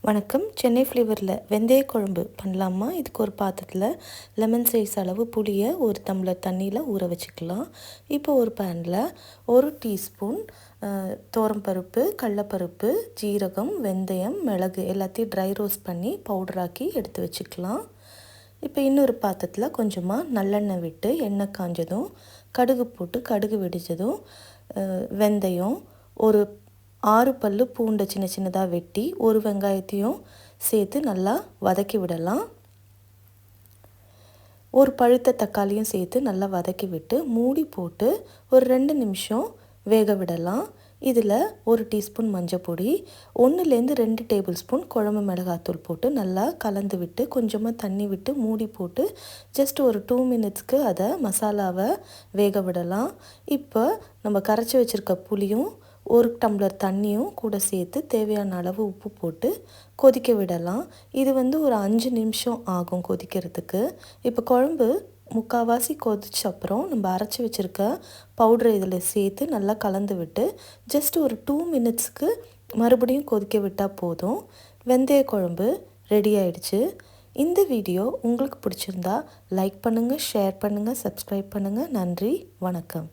வணக்கம். சென்னை ஃப்ளேவரில் வெந்தய குழம்பு பண்ணலாமா? இதுக்கு ஒரு பாத்திரத்தில் லெமன் சைஸ் அளவு புளியை ஒரு டம்ளர் தண்ணியில் ஊற வச்சுக்கலாம். இப்போ ஒரு பேனில் 1 டீஸ்பூன் துவரம்பருப்பு, கடலைப்பருப்பு, ஜீரகம், வெந்தயம், மிளகு எல்லாத்தையும் ட்ரை ரோஸ்ட் பண்ணி பவுடராக்கி எடுத்து வச்சுக்கலாம். இப்போ இன்னொரு பாத்திரத்தில் கொஞ்சமாக நல்லெண்ணெய் விட்டு எண்ணெய் காஞ்சதும் கடுகு போட்டு கடுகு வெடித்ததும் வெந்தயம், ஒரு 6 பல்லு பூண்டை சின்ன சின்னதாக வெட்டி ஒரு வெங்காயத்தையும் சேர்த்து நல்லா வதக்கி விடலாம். ஒரு பழுத்த தக்காளியும் சேர்த்து நல்லா வதக்கி விட்டு மூடி போட்டு ஒரு 2 நிமிஷம் வேக விடலாம். இதில் 1 டீஸ்பூன் மஞ்சள், 1லேருந்து 2 டேபிள் ஸ்பூன் குழம்பு மிளகாத்தூள் போட்டு நல்லா கலந்து விட்டு கொஞ்சமாக தண்ணி விட்டு மூடி போட்டு ஜஸ்ட் ஒரு 2 மினிட்ஸ்க்கு அதை மசாலாவை வேக விடலாம். இப்போ நம்ம கரைச்சி வச்சுருக்க புளியும் 1 டம்ளர் தண்ணியும் கூட சேர்த்து தேவையான அளவு உப்பு போட்டு கொதிக்க விடலாம். இது ஒரு 5 நிமிஷம் ஆகும் கொதிக்கிறதுக்கு. இப்போ குழம்பு முக்கால்வாசி கொதிச்ச அப்புறம் நம்ம அரைச்சி வச்சுருக்க பவுடரை இதில் சேர்த்து நல்லா கலந்து விட்டு ஜஸ்ட் ஒரு 2 மினிட்ஸ்க்கு மறுபடியும் கொதிக்க விட்டால் போதும். வெந்தய குழம்பு ரெடி ஆயிடுச்சு. இந்த வீடியோ உங்களுக்கு பிடிச்சிருந்தா லைக் பண்ணுங்கள், ஷேர் பண்ணுங்கள், சப்ஸ்கிரைப் பண்ணுங்கள். நன்றி, வணக்கம்.